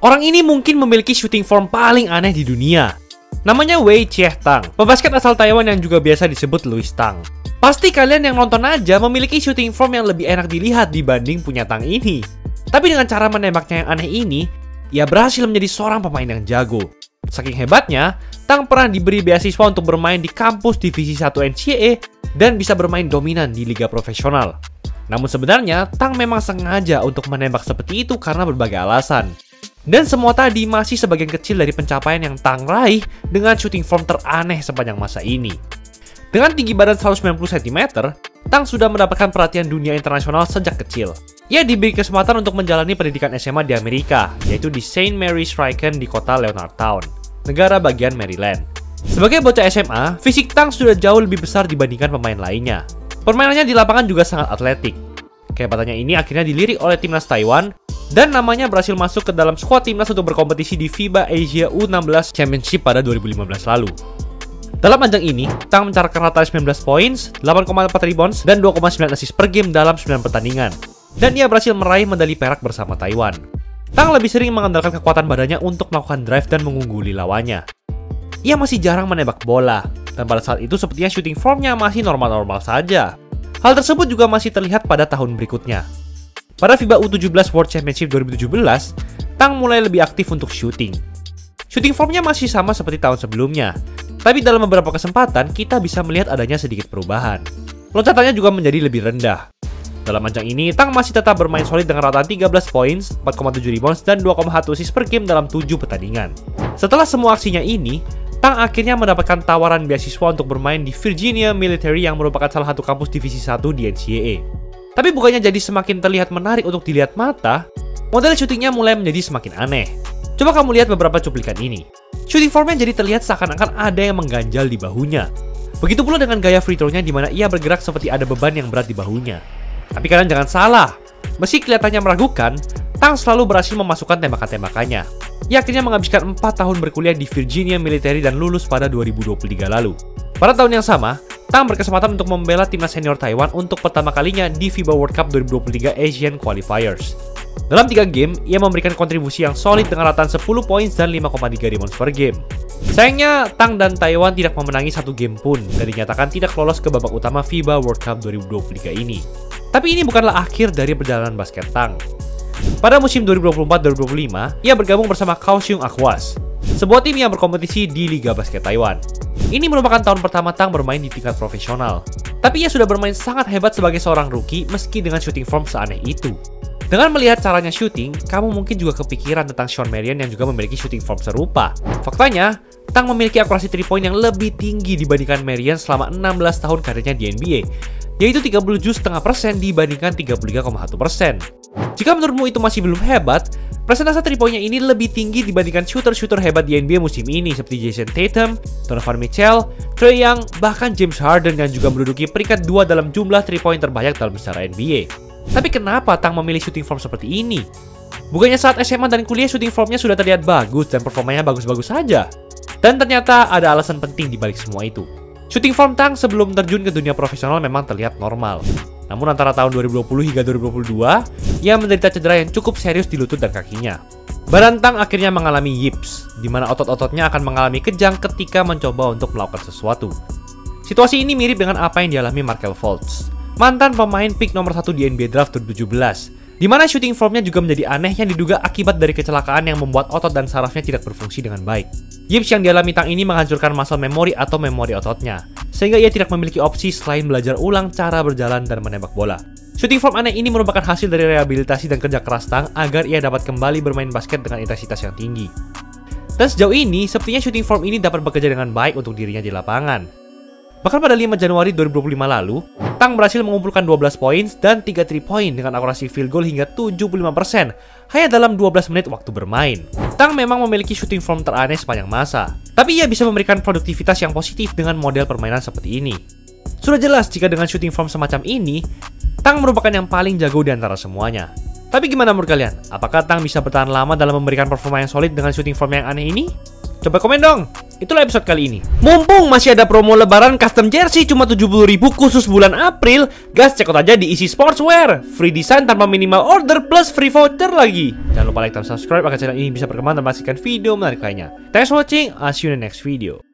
Orang ini mungkin memiliki shooting form paling aneh di dunia. Namanya Wei Chieh Tang, pebasket asal Taiwan yang juga biasa disebut Louis Tang. Pasti kalian yang nonton aja memiliki shooting form yang lebih enak dilihat dibanding punya Tang ini. Tapi dengan cara menembaknya yang aneh ini, ia berhasil menjadi seorang pemain yang jago. Saking hebatnya, Tang pernah diberi beasiswa untuk bermain di kampus divisi 1 NCAA dan bisa bermain dominan di liga profesional. Namun sebenarnya, Tang memang sengaja untuk menembak seperti itu karena berbagai alasan. Dan semua tadi masih sebagian kecil dari pencapaian yang Tang raih dengan shooting form teraneh sepanjang masa ini. Dengan tinggi badan 190 cm, Tang sudah mendapatkan perhatian dunia internasional sejak kecil. Ia diberi kesempatan untuk menjalani pendidikan SMA di Amerika, yaitu di St. Mary's Riken di kota Leonardtown, negara bagian Maryland. Sebagai bocah SMA, fisik Tang sudah jauh lebih besar dibandingkan pemain lainnya. Permainannya di lapangan juga sangat atletik. Kehebatannya ini akhirnya dilirik oleh timnas Taiwan, dan namanya berhasil masuk ke dalam skuad timnas untuk berkompetisi di FIBA Asia U16 Championship pada 2015 lalu. Dalam ajang ini, Tang mencatatkan rata 19 poin, 8,4 rebounds, dan 2,9 assist per game dalam 9 pertandingan. Dan ia berhasil meraih medali perak bersama Taiwan. Tang lebih sering mengandalkan kekuatan badannya untuk melakukan drive dan mengungguli lawannya. Ia masih jarang menembak bola, dan pada saat itu sepertinya shooting formnya masih normal-normal saja. Hal tersebut juga masih terlihat pada tahun berikutnya. Pada FIBA U17 World Championship 2017, Tang mulai lebih aktif untuk shooting. Shooting formnya masih sama seperti tahun sebelumnya, tapi dalam beberapa kesempatan kita bisa melihat adanya sedikit perubahan. Loncatannya juga menjadi lebih rendah. Dalam ajang ini, Tang masih tetap bermain solid dengan rata 13 poin, 4,7 rebounds, dan 2,1 assist per game dalam 7 pertandingan. Setelah semua aksinya ini, Tang akhirnya mendapatkan tawaran beasiswa untuk bermain di Virginia Military yang merupakan salah satu kampus divisi 1 di NCAA. Tapi bukannya jadi semakin terlihat menarik untuk dilihat mata, model syutingnya mulai menjadi semakin aneh. Coba kamu lihat beberapa cuplikan ini. Shooting formnya jadi terlihat seakan-akan ada yang mengganjal di bahunya. Begitu pula dengan gaya free throw-nya di mana ia bergerak seperti ada beban yang berat di bahunya. Tapi kalian jangan salah, meski kelihatannya meragukan, Tang selalu berhasil memasukkan tembakan-tembakannya. Ia akhirnya menghabiskan 4 tahun berkuliah di Virginia Military dan lulus pada 2023 lalu. Pada tahun yang sama, Tang berkesempatan untuk membela timnas senior Taiwan untuk pertama kalinya di FIBA World Cup 2023 Asian Qualifiers. Dalam 3 game, ia memberikan kontribusi yang solid dengan rataan 10 poin dan 5,3 rebounds per game. Sayangnya, Tang dan Taiwan tidak memenangi satu game pun dan dinyatakan tidak lolos ke babak utama FIBA World Cup 2023 ini. Tapi ini bukanlah akhir dari perjalanan basket Tang. Pada musim 2024-2025, ia bergabung bersama Kaohsiung Aquas, sebuah tim yang berkompetisi di Liga Basket Taiwan. Ini merupakan tahun pertama Tang bermain di tingkat profesional. Tapi ia sudah bermain sangat hebat sebagai seorang rookie meski dengan shooting form seaneh itu. Dengan melihat caranya shooting, kamu mungkin juga kepikiran tentang Shawn Marion yang juga memiliki shooting form serupa. Faktanya, Tang memiliki akurasi 3 point yang lebih tinggi dibandingkan Marion selama 16 tahun karirnya di NBA, yaitu 37,5% dibandingkan 33,1%. Jika menurutmu itu masih belum hebat, presentase 3 point-nya ini lebih tinggi dibandingkan shooter-shooter hebat di NBA musim ini seperti Jason Tatum, Donovan Mitchell, Trae Young, bahkan James Harden yang juga menduduki peringkat 2 dalam jumlah 3 point terbanyak dalam sejarah NBA. Tapi kenapa Tang memilih shooting form seperti ini? Bukannya saat SMA dan kuliah shooting formnya sudah terlihat bagus dan performanya bagus-bagus saja? Dan ternyata ada alasan penting di balik semua itu. Shooting form Tang sebelum terjun ke dunia profesional memang terlihat normal. Namun antara tahun 2020 hingga 2022, ia menderita cedera yang cukup serius di lutut dan kakinya. Badan Tang akhirnya mengalami yips, di mana otot-ototnya akan mengalami kejang ketika mencoba untuk melakukan sesuatu. Situasi ini mirip dengan apa yang dialami Markelle Fultz, mantan pemain pick nomor 1 di NBA Draft 2017, di mana shooting formnya juga menjadi aneh yang diduga akibat dari kecelakaan yang membuat otot dan sarafnya tidak berfungsi dengan baik. Yips yang dialami Tang ini menghancurkan muscle memory atau memori ototnya, sehingga ia tidak memiliki opsi selain belajar ulang cara berjalan dan menembak bola. Shooting form aneh ini merupakan hasil dari rehabilitasi dan kerja keras Tang agar ia dapat kembali bermain basket dengan intensitas yang tinggi. Dan sejauh ini, sepertinya shooting form ini dapat bekerja dengan baik untuk dirinya di lapangan. Bahkan pada 5 Januari 2025 lalu, Tang berhasil mengumpulkan 12 poin dan 3 3 point dengan akurasi field goal hingga 75% hanya dalam 12 menit waktu bermain. Tang memang memiliki shooting form teraneh sepanjang masa, tapi ia bisa memberikan produktivitas yang positif dengan model permainan seperti ini. Sudah jelas jika dengan shooting form semacam ini, Tang merupakan yang paling jago di antara semuanya. Tapi gimana menurut kalian? Apakah Tang bisa bertahan lama dalam memberikan performa yang solid dengan shooting form yang aneh ini? Coba komen dong! Itulah episode kali ini. Mumpung masih ada promo lebaran custom jersey cuma 70.000 khusus bulan April, guys check out aja di Easy Sportswear. Free design tanpa minimal order plus free voucher lagi. Jangan lupa like dan subscribe agar channel ini bisa berkembang dan menghasilkan video menarik lainnya. Thanks for watching, I'll see you in the next video.